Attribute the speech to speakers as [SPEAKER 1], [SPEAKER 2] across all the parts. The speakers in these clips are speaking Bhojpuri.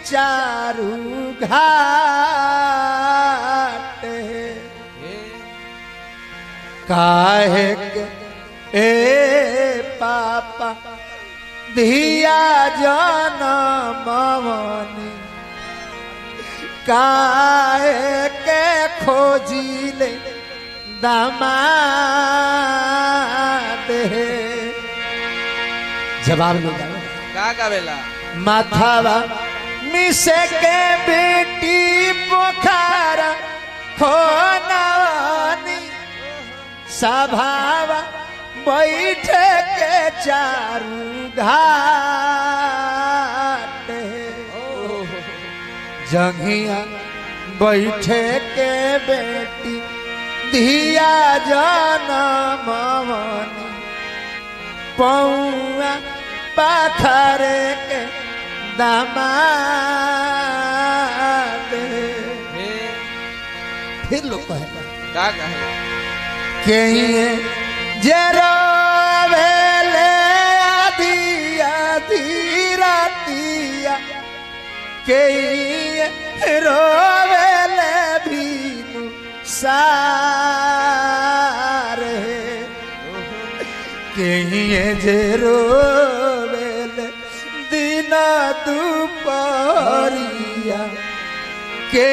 [SPEAKER 1] चारू घाट काहे के ए पापा धिया जनमवनी काहे के खोजिले दामाद जवाब लो
[SPEAKER 2] का गावेला
[SPEAKER 1] माथावा मिसे के बेटी पोखरा खोनानी सभावा बैठे के चारू घाट जंघिया बैठे के बेटी धिया जनमवनी पौआ पाखरे के दामाद फिर लोग कहे
[SPEAKER 2] का कहे
[SPEAKER 1] के जरावेले आधिया धीरातिया के रोवेले भीनु सारे के जे रोवेले दिन दुपहरिया के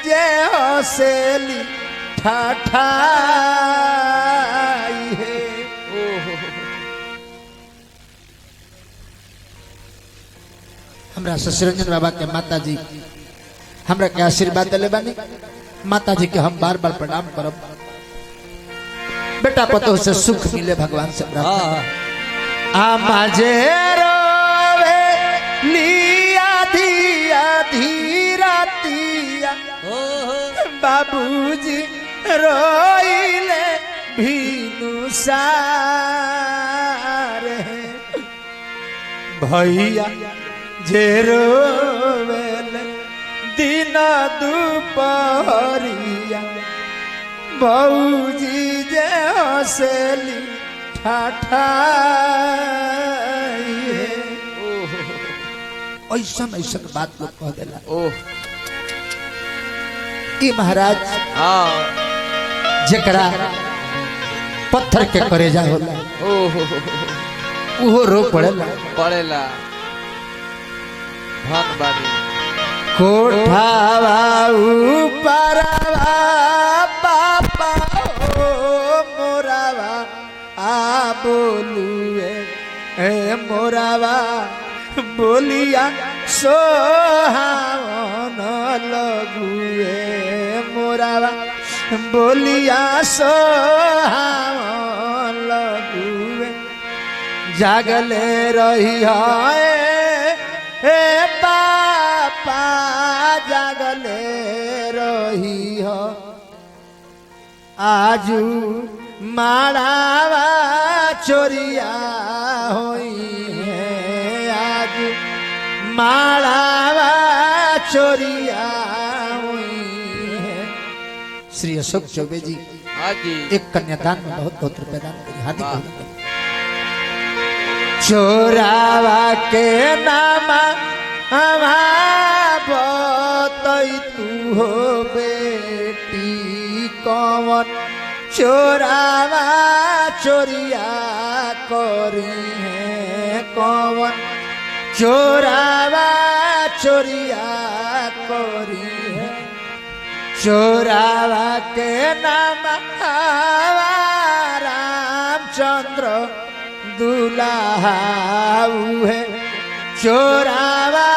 [SPEAKER 1] जे हसेली ठाठाई है हमरा ससुरंजन बाबा के माता जी हमरा के आशीर्वाद दिले बानी माता जी के हम बार बार प्रणाम करब बेटा पतो से सुख मिले भगवान से प्रार्थना आमा जे रोवे लिया धिया धीरातिया बाबूजी रोइले भीनु सारे भैया जे रोवेले दिन दुपहरिया बऊजी जे हसेली ठाठाई ऐसा ऐसा बात लोग कह देला ई महाराज जकरा पत्थर के करेजा होला उहो रो पड़ेला
[SPEAKER 2] धन बानी
[SPEAKER 1] कोठावा ऊपरवा पापा ओ मोरावा आ बोलुए ए मोरावा बोलिया सोहावन लगुए मोरावा बोलिया सोहावन लगुए जागले रही हे पापा जागले रही हो आजू माड़ावा चोरिया होई है आजू माड़ावा चोरिया हुई है। श्री अशोक चौबे जी एक कन्यादान में बहुत बहुत रुपए दान करी हार्दिक अभिनंदन। चोरावा के नामा बताई तू हो बेटी कौन चोरावा चोरिया करी है कौन चोरावा चोरिया करी है चोरावा के नाम रामचंद्र दुल्हा है चोरावा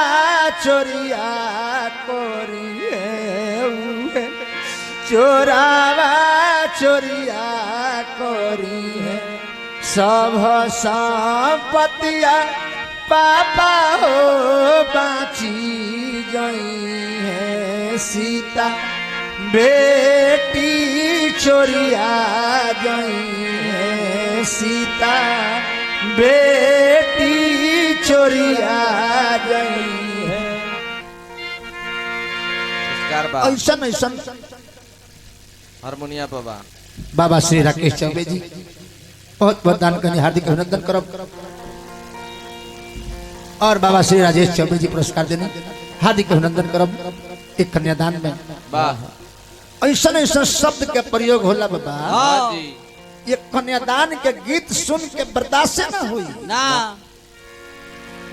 [SPEAKER 1] चोरिया करी है चोरावा चोरिया करी है सब संपत्तिया पापा हो बाची गई है सीता बेटी चोरिया गई है सीता बेटी चोरिया गई है। ऐसा ऐसा
[SPEAKER 2] हारमोनिया बाबा
[SPEAKER 1] बाबा श्री राकेश चौबे जी बहुत बहुत दान करने हार्दिक अभिनंदन करब। और बाबा श्री राजेश चौबे जी पुरस्कार देने हार्दिक अभिनंदन करब। एक कन्यादान में
[SPEAKER 2] वाह
[SPEAKER 1] ऐसा ऐसा शब्द के प्रयोग होला बाबा,
[SPEAKER 2] हाँ जी
[SPEAKER 1] ये कन्यादान के गीत सुन के बर्दाश्त ना हुई
[SPEAKER 3] ना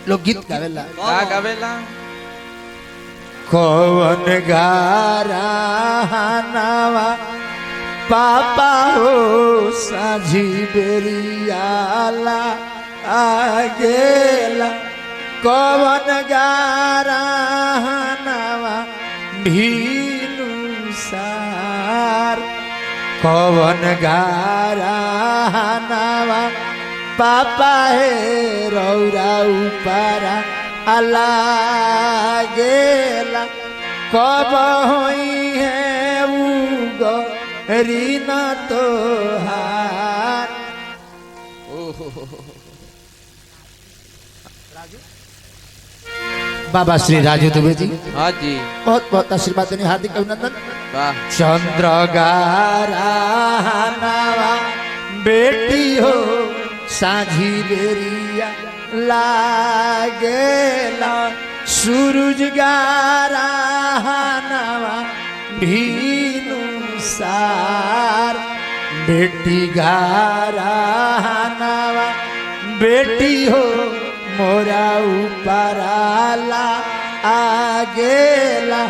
[SPEAKER 1] लोग गीत गावेला।
[SPEAKER 2] का गावेला
[SPEAKER 1] कौन गारा नवा पापा हो साझी बेरियाला आगेला, कौन गारा नवा भीनु सार, कौन गारा नवा पापा है रौरा ऊपरा अलागेला, कब होई है उगो रीना तोहार। बाबा श्री राजू दुबे जी
[SPEAKER 2] हाँ जी
[SPEAKER 1] बहुत बहुत आशीर्वाद देने हार्दिक अभिनंदन।
[SPEAKER 2] वाह
[SPEAKER 1] चंद्रगारा नवा बेटी हो साझी बेरिया लागेला, सूरज गारा नवा भीनु सार, बेटी गारा नवा बेटी हो मोरा ऊपराला आगेला,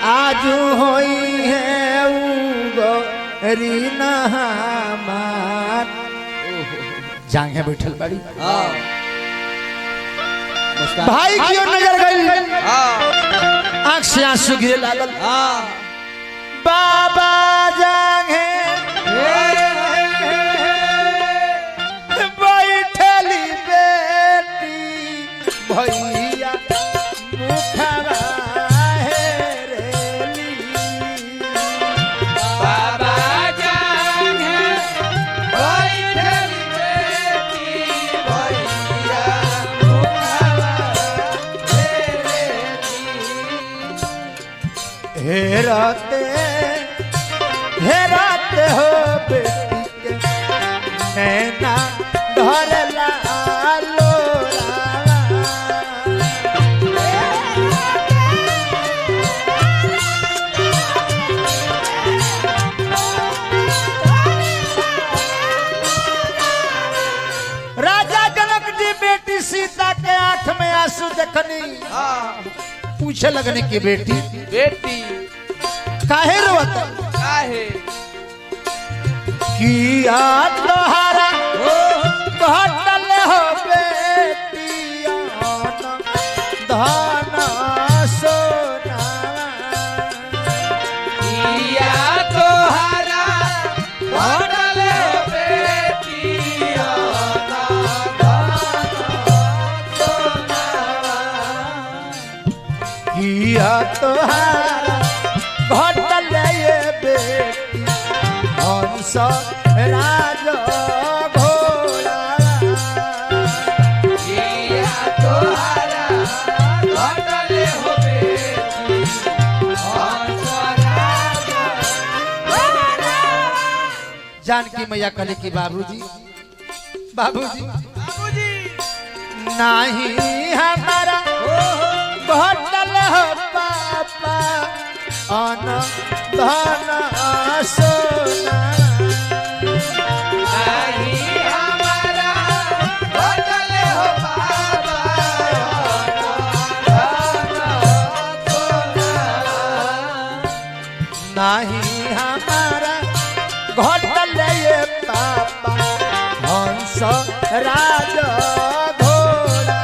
[SPEAKER 1] आजू होई है उगो रीना हमार। जांघे बैठल बाड़ी भाई क्यों नजर गई, आंख से आंसू गिरे लागल। बाबा जांघे बैठली बेटी भैया मुखवा हेरेली,
[SPEAKER 2] बाबा जाने बैठली बेटी भैया
[SPEAKER 1] हेराते हेराते हो बेटी के नैना धरला लोरावा, राजा जनक जी बेटी सीता के आंख में आंसू देखनी, पूछे लगने की बेटी
[SPEAKER 2] बेटी
[SPEAKER 1] काहे रोत
[SPEAKER 2] काहे
[SPEAKER 1] किया तोहरा घटल हो बेटिया धन सोनावा,
[SPEAKER 2] किया तोहरा घटल बेटिया
[SPEAKER 1] किया तोहरा घटल ये बेटी हंस राज घोड़ा,
[SPEAKER 2] किया तोहरा घटल हो बेटी
[SPEAKER 1] जानकी मैया कहले कि बाबूजी बाबूजी
[SPEAKER 2] बाबूजी
[SPEAKER 1] नहीं हमारा घटल हो पापा अन धन सोना,
[SPEAKER 2] नहीं हमारा घटल हो बाबा
[SPEAKER 1] नहीं हमारा घटल ये पापा हंस राज घोड़ा,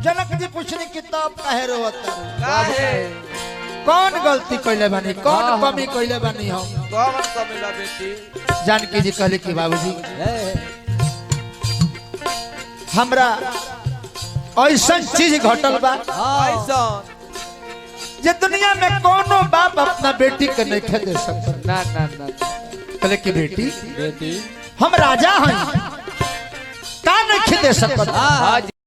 [SPEAKER 1] जनक जी पूछने किताब काहे रोता,
[SPEAKER 2] काहे
[SPEAKER 1] कौन गलती कैले बानी, कौन कमी कैले बानी हम।
[SPEAKER 2] कौन कमिला बेटी
[SPEAKER 1] जानकी जी कहले कि बाबूजी हमरा ऐसा चीज घटल बा
[SPEAKER 2] ऐसा
[SPEAKER 1] जे दुनिया में कोनो बाप अपना बेटी के नहीं दे सकता।
[SPEAKER 2] ना ना ना
[SPEAKER 1] कहले कि बेटी
[SPEAKER 2] बेटी
[SPEAKER 1] हम राजा हैं का नहीं दे सकता।
[SPEAKER 2] हाँ